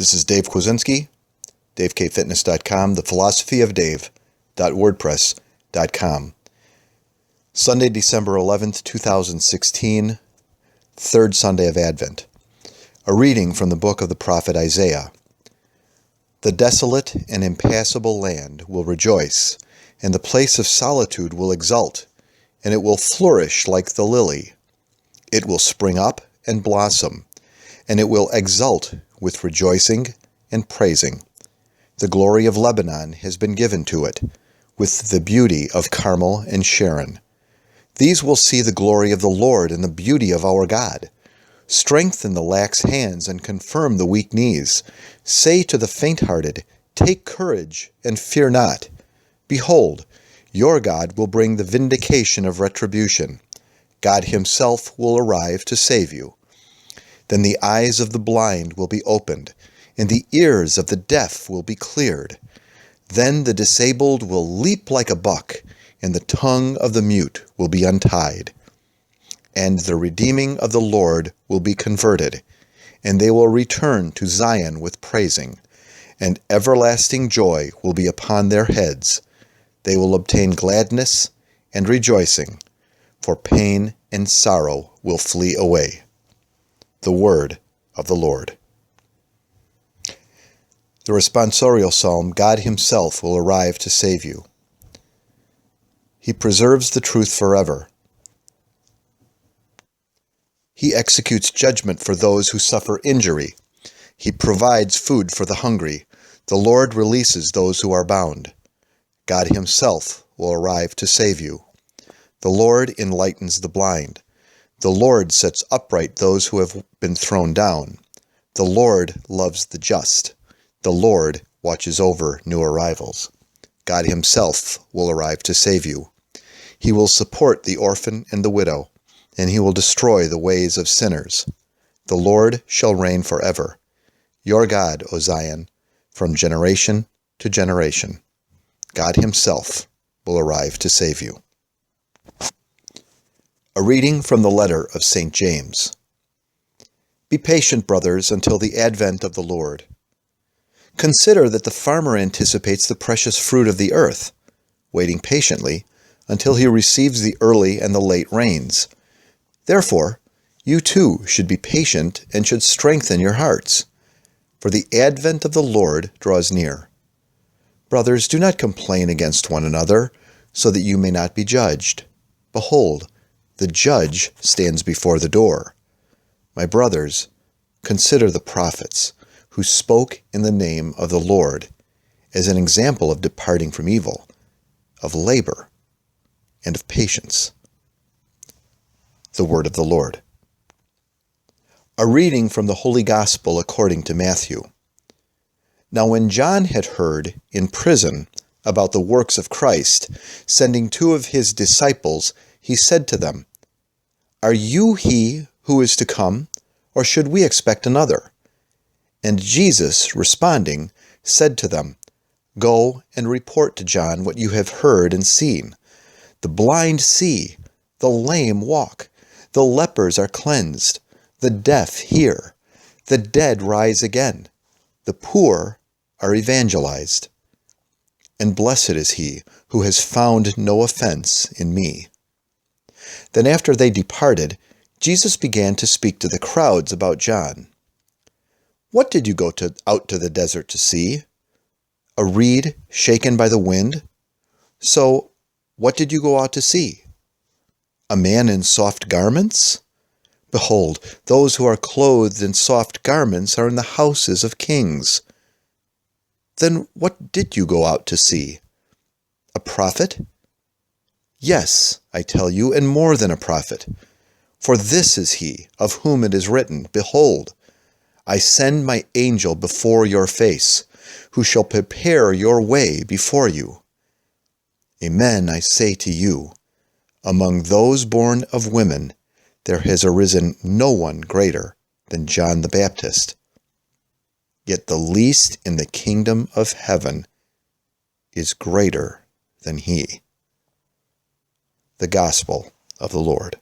This is Dave Kwasinski, DaveKFitness.com, thephilosophyofdave.wordpress.com. Sunday, December 11th, 2016, third Sunday of Advent. A reading from the book of the prophet Isaiah. The desolate and impassable land will rejoice, and the place of solitude will exult, and it will flourish like the lily. It will spring up and blossom, and it will exult with rejoicing and praising. The glory of Lebanon has been given to it, with the beauty of Carmel and Sharon. These will see the glory of the Lord and the beauty of our God. Strengthen the lax hands and confirm the weak knees. Say to the faint-hearted, take courage and fear not. Behold, your God will bring the vindication of retribution. God himself will arrive to save you. Then the eyes of the blind will be opened, and the ears of the deaf will be cleared. Then the disabled will leap like a buck, and the tongue of the mute will be untied. And the redeeming of the Lord will be converted, and they will return to Zion with praising, and everlasting joy will be upon their heads. They will obtain gladness and rejoicing, for pain and sorrow will flee away. The word of the Lord. The responsorial psalm, God himself will arrive to save you. He preserves the truth forever. He executes judgment for those who suffer injury. He provides food for the hungry. The Lord releases those who are bound. God himself will arrive to save you. The Lord enlightens the blind. The Lord sets upright those who have been thrown down. The Lord loves the just. The Lord watches over new arrivals. God himself will arrive to save you. He will support the orphan and the widow, and he will destroy the ways of sinners. The Lord shall reign forever. Your God, O Zion, from generation to generation. God himself will arrive to save you. A reading from the letter of St. James. Be patient, brothers, until the advent of the Lord. Consider that the farmer anticipates the precious fruit of the earth, waiting patiently until he receives the early and the late rains. Therefore, you too should be patient and should strengthen your hearts, for the advent of the Lord draws near. Brothers, do not complain against one another, so that you may not be judged. Behold, the judge stands before the door. My brothers, consider the prophets who spoke in the name of the Lord as an example of departing from evil, of labor, and of patience. The word of the Lord. A reading from the Holy Gospel according to Matthew. Now when John had heard in prison about the works of Christ, sending two of his disciples, he said to them, Are you he who is to come, or should we expect another? And Jesus, responding, said to them, Go and report to John what you have heard and seen. The blind see, the lame walk, the lepers are cleansed, the deaf hear, the dead rise again, the poor are evangelized. And blessed is he who has found no offense in me. Then after they departed, Jesus began to speak to the crowds about John. What did you go out to the desert to see? A reed shaken by the wind? So, what did you go out to see? A man in soft garments? Behold, those who are clothed in soft garments are in the houses of kings. Then what did you go out to see? A prophet? Yes, I tell you, and more than a prophet. For this is he of whom it is written, Behold, I send my angel before your face, who shall prepare your way before you. Amen, I say to you, among those born of women, there has arisen no one greater than John the Baptist. Yet the least in the kingdom of heaven is greater than he. The Gospel of the Lord.